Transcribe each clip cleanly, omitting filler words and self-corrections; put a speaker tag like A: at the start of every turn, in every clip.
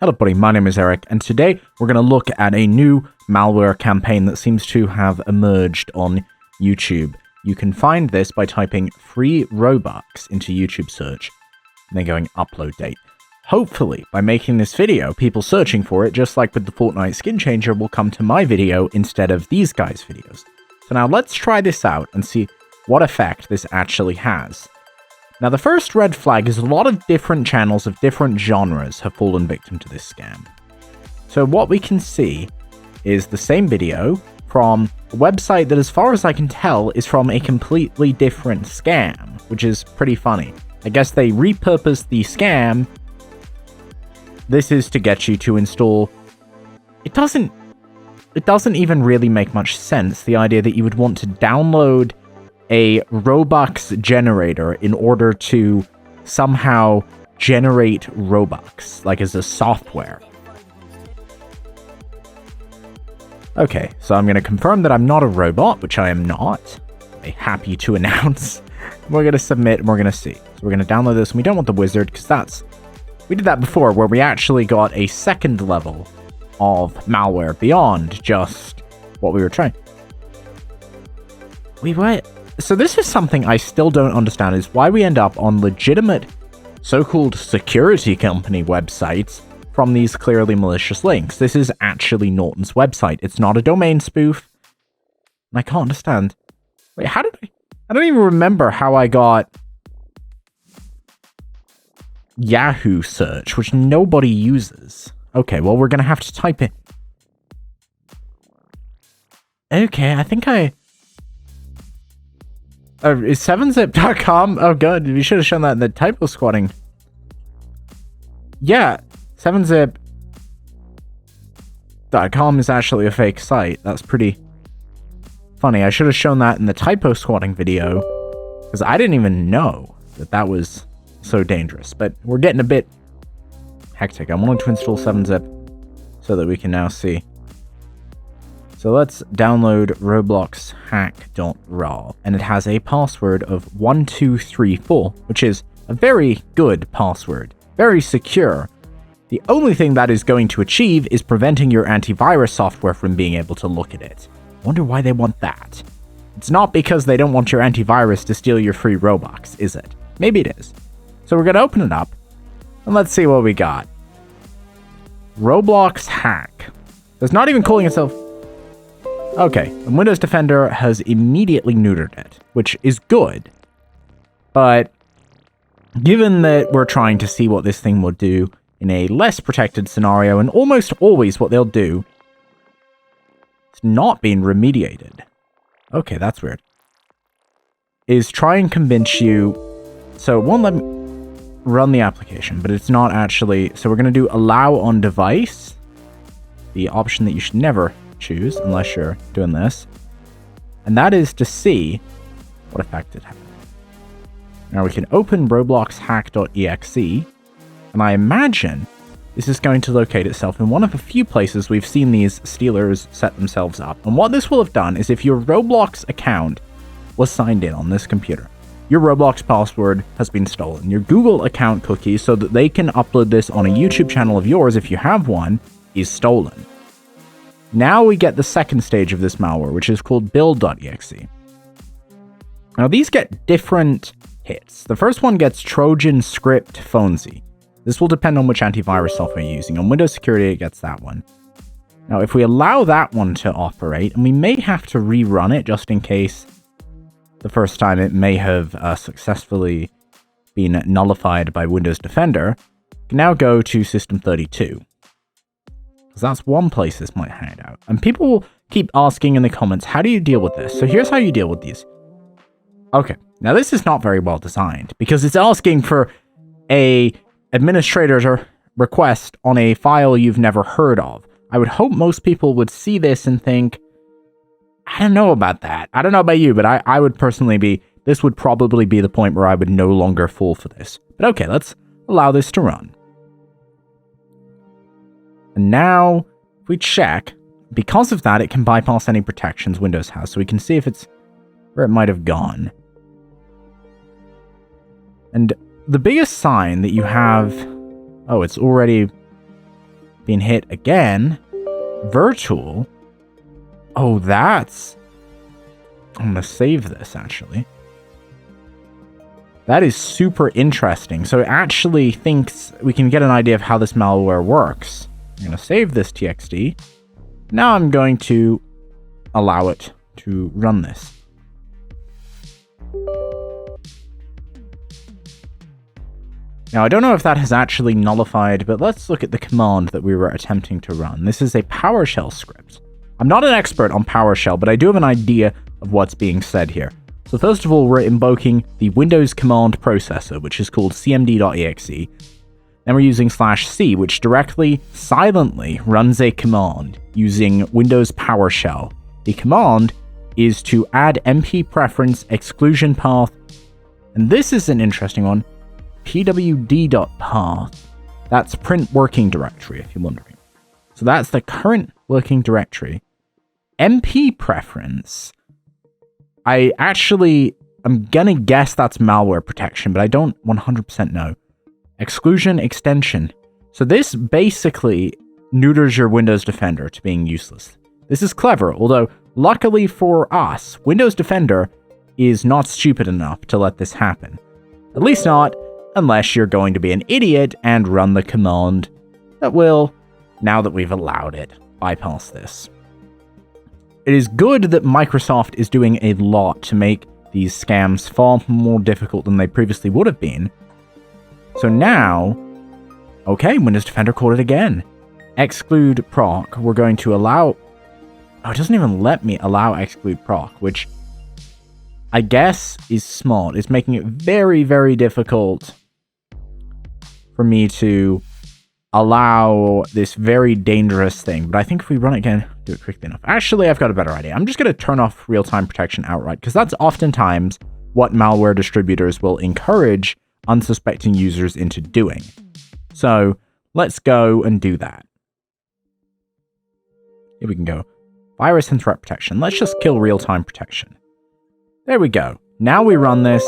A: Hello buddy, my name is Eric, and today we're going to look at a new malware campaign that seems to have emerged on YouTube. You can find this by typing free Robux into YouTube search, and then going upload date. Hopefully, by making this video, people searching for it, just like with the Fortnite skin changer, will come to my video instead of these guys' videos. So now let's try this out and see what effect this actually has. Now, the first red flag is a lot of different channels of different genres have fallen victim to this scam. So what we can see is the same video from a website that, as far as I can tell, is from a completely different scam, which is pretty funny. I guess they repurposed the scam. This is to get you to install... It doesn't even really make much sense, the idea that you would want to download a Robux generator in order to somehow generate Robux, like as a software. Okay, so I'm going to confirm that I'm not a robot, which I am not. I'm happy to announce. We're going to submit and we're going to see. So we're going to download this, and we don't want the wizard because we did that before, where we actually got a second level of malware beyond just what we were trying. So this is something I still don't understand, is why we end up on legitimate so-called security company websites from these clearly malicious links. This is actually Norton's website. It's not a domain spoof. And I can't understand. Wait, I don't even remember how I got Yahoo search, which nobody uses. Okay, well, we're going to have to type it. Okay, I think is 7zip.com? Oh god, we should have shown that in the typo squatting. Yeah, 7zip.com is actually a fake site. That's pretty funny. I should have shown that in the typo squatting video, because I didn't even know that was so dangerous. But we're getting a bit hectic. I wanted to install 7zip so that we can now see. So let's download Roblox hack.raw, and it has a password of 1234, which is a very good password, very secure. The only thing that is going to achieve is preventing your antivirus software from being able to look at it. I wonder why they want that. It's not because they don't want your antivirus to steal your free Robux, is it? Maybe it is. So we're going to open it up, and let's see what we got. Roblox hack. It's not even calling itself... Okay, and Windows Defender has immediately neutered it, which is good. But given that we're trying to see what this thing will do in a less protected scenario, and almost always what they'll do, it's not being remediated. Okay, that's weird. Is try and convince you... So it won't let me run the application, but it's not actually... So we're going to do allow on device, the option that you should never choose unless you're doing this, and that is to see what effect it has. Now we can open Roblox hack.exe, and I imagine this is going to locate itself in one of a few places we've seen these stealers set themselves up. And what this will have done is, if your Roblox account was signed in on this computer, your Roblox password has been stolen. Your Google account cookie, so that they can upload this on a YouTube channel of yours if you have one, is stolen. Now we get the second stage of this malware, which is called build.exe. Now these get different hits. The first one gets Trojan script Fonzie. This will depend on which antivirus software you're using. On Windows Security, it gets that one. Now if we allow that one to operate, and we may have to rerun it just in case the first time it may have successfully been nullified by Windows Defender, we can now go to System32. That's one place this might hide out. And people will keep asking in the comments, how do you deal with this? So here's how you deal with these. Okay, now this is not very well designed, because it's asking for a administrator's request on a file you've never heard of. I would hope most people would see this and think, I don't know about that. I don't know about you, but I would personally be, this would probably be the point where I would no longer fall for this. But okay, let's allow this to run. And now, if we check, because of that, it can bypass any protections Windows has, so we can see if it's where it might have gone. And the biggest sign that you have... Oh, it's already being hit again. VirTotal. Oh, that's... I'm going to save this, actually. That is super interesting. So it actually thinks we can get an idea of how this malware works. I'm going to save this TXT. Now I'm going to allow it to run this. Now, I don't know if that has actually nullified, but let's look at the command that we were attempting to run. This is a PowerShell script. I'm not an expert on PowerShell, but I do have an idea of what's being said here. So first of all, we're invoking the Windows command processor, which is called cmd.exe. Then we're using /c, which directly, silently runs a command using Windows PowerShell. The command is to add MP preference exclusion path, and this is an interesting one, pwd.path. That's print working directory, if you're wondering. So that's the current working directory. MP preference, I'm gonna guess that's malware protection, but I don't 100% know. Exclusion extension. So this basically neuters your Windows Defender to being useless. This is clever, although luckily for us, Windows Defender is not stupid enough to let this happen. At least not unless you're going to be an idiot and run the command that will, now that we've allowed it, bypass this. It is good that Microsoft is doing a lot to make these scams far more difficult than they previously would have been. So now, okay, Windows Defender caught it again. Exclude proc, we're going to allow... Oh, it doesn't even let me allow exclude proc, which I guess is smart. It's making it very, very difficult for me to allow this very dangerous thing. But I think if we run it again, do it quickly enough. Actually, I've got a better idea. I'm just going to turn off real-time protection outright, because that's oftentimes what malware distributors will encourage unsuspecting users into doing. So let's go and do that. Here we can go. Virus and threat protection. Let's just kill real-time protection. There we go. Now we run this,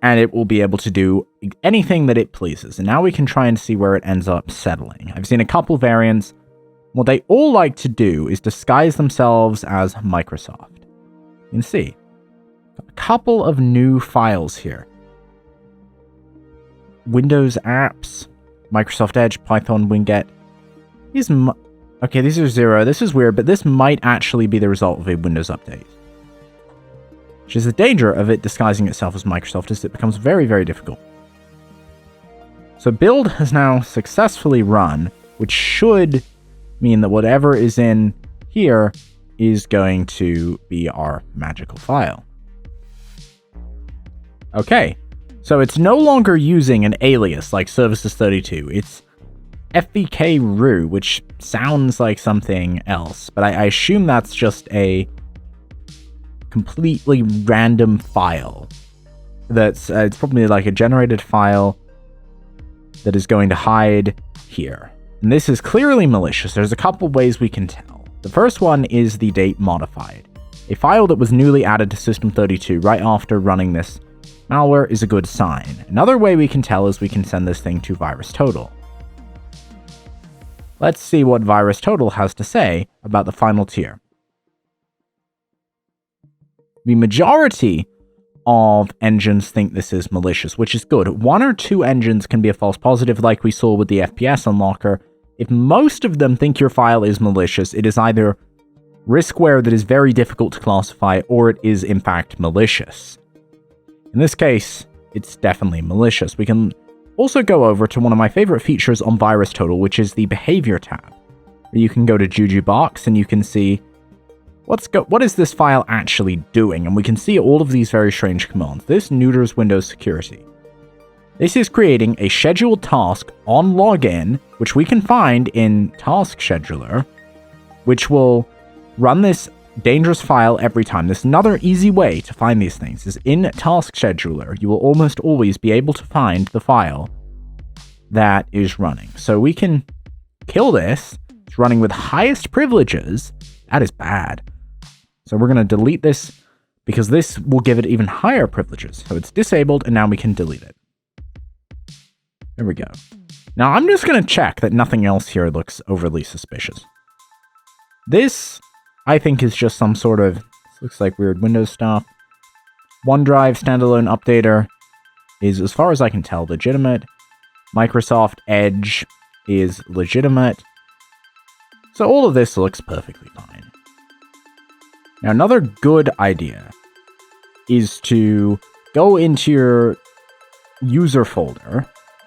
A: and it will be able to do anything that it pleases. And now we can try and see where it ends up settling. I've seen a couple variants. What they all like to do is disguise themselves as Microsoft. You can see a couple of new files here. Windows apps, Microsoft Edge, Python, Winget. Okay, these are 0. This is weird, but this might actually be the result of a Windows update. Which is the danger of it disguising itself as Microsoft, is it becomes very, very difficult. So build has now successfully run, which should mean that whatever is in here is going to be our magical file. Okay, so it's no longer using an alias like services32. It's fvk-ru, which sounds like something else, but I assume that's just a completely random file. That's it's probably like a generated file that is going to hide here. And this is clearly malicious. There's a couple ways we can tell. The first one is the date modified. A file that was newly added to System32 right after running this malware is a good sign. Another way we can tell is we can send this thing to VirusTotal. Let's see what VirusTotal has to say about the final tier. The majority of engines think this is malicious, which is good. 1 or 2 engines can be a false positive, like we saw with the FPS unlocker. If most of them think your file is malicious, it is either riskware that is very difficult to classify, or it is in fact malicious. In this case, it's definitely malicious. We can also go over to one of my favorite features on VirusTotal, which is the behavior tab, where you can go to JujuBox and you can see what is this file actually doing, and we can see all of these very strange commands. This neuters Windows security. This is creating a scheduled task on login, which we can find in Task Scheduler, which will run this dangerous file every time. There's another easy way to find these things, is in Task Scheduler, you will almost always be able to find the file that is running. So we can kill this. It's running with highest privileges. That is bad. So we're going to delete this because this will give it even higher privileges. So it's disabled, and now we can delete it. There we go. Now, I'm just going to check that nothing else here looks overly suspicious. This, I think, is just some sort of... looks like weird Windows stuff. OneDrive standalone updater is, as far as I can tell, legitimate. Microsoft Edge is legitimate. So all of this looks perfectly fine. Now, another good idea is to go into your user folder,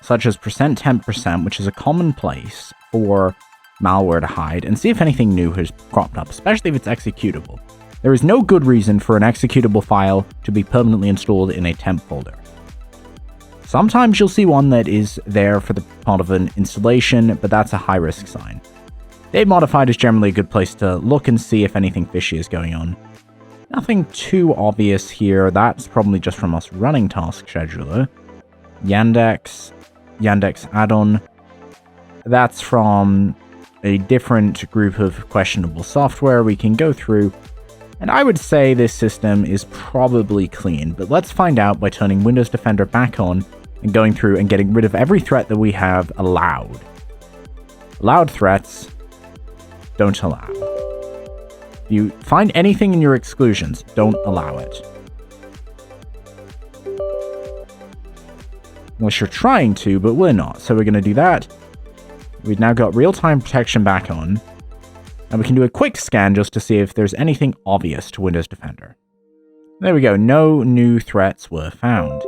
A: such as %temp%, which is a common place for malware to hide, and see if anything new has cropped up, especially if it's executable. There is no good reason for an executable file to be permanently installed in a temp folder. Sometimes you'll see one that is there for the part of an installation, but that's a high-risk sign. Dave Modified is generally a good place to look and see if anything fishy is going on. Nothing too obvious here. That's probably just from us running Task Scheduler. Yandex add-on. That's from a different group of questionable software we can go through. And I would say this system is probably clean, but let's find out by turning Windows Defender back on and going through and getting rid of every threat that we have allowed. Allowed threats, don't allow. If you find anything in your exclusions, don't allow it. Unless you're trying to, but we're not, so we're going to do that. We've now got real-time protection back on. And we can do a quick scan just to see if there's anything obvious to Windows Defender. There we go, no new threats were found.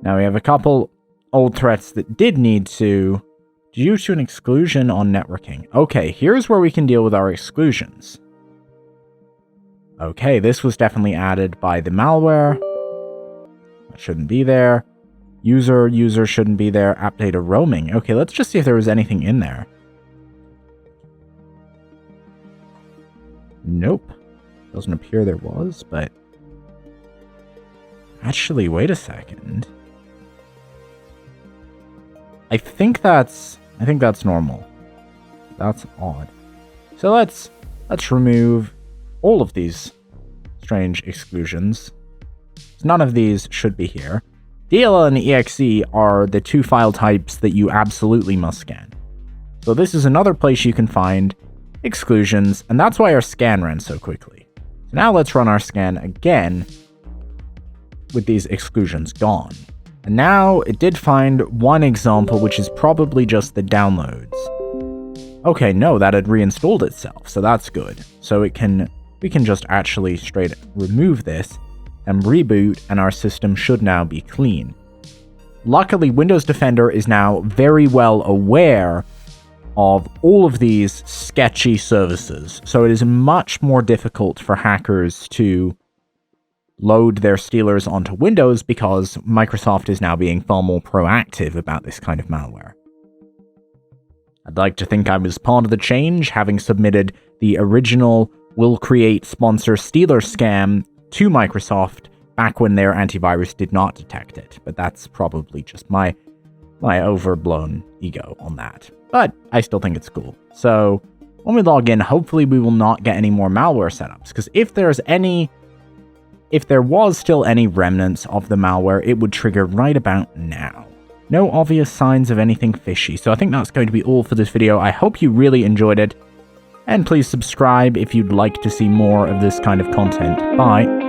A: Now we have a couple old threats that did need to... due to an exclusion on networking. Okay, here's where we can deal with our exclusions. Okay, this was definitely added by the malware. That shouldn't be there. User shouldn't be there. App data roaming. Okay, let's just see if there was anything in there. Nope. Doesn't appear there was, but... actually, wait a second. I think that's normal. That's odd. So let's remove all of these strange exclusions. None of these should be here. DLL and EXE are the two file types that you absolutely must scan. So this is another place you can find exclusions, and that's why our scan ran so quickly. So now let's run our scan again with these exclusions gone. And now it did find one example, which is probably just the downloads. Okay, no, that had reinstalled itself, so that's good. So we can just actually straight remove this and reboot, and our system should now be clean. Luckily, Windows Defender is now very well aware of all of these sketchy services, so it is much more difficult for hackers to load their stealers onto Windows because Microsoft is now being far more proactive about this kind of malware. I'd like to think I was part of the change, having submitted the original Will Create sponsor stealer scam to Microsoft back when their antivirus did not detect it, but that's probably just my overblown ego on that. But I still think it's cool. So when we log in, hopefully we will not get any more malware setups, because if there was still any remnants of the malware, it would trigger right about now. No obvious signs of anything fishy, so I think that's going to be all for this video. I hope you really enjoyed it, and please subscribe if you'd like to see more of this kind of content. Bye.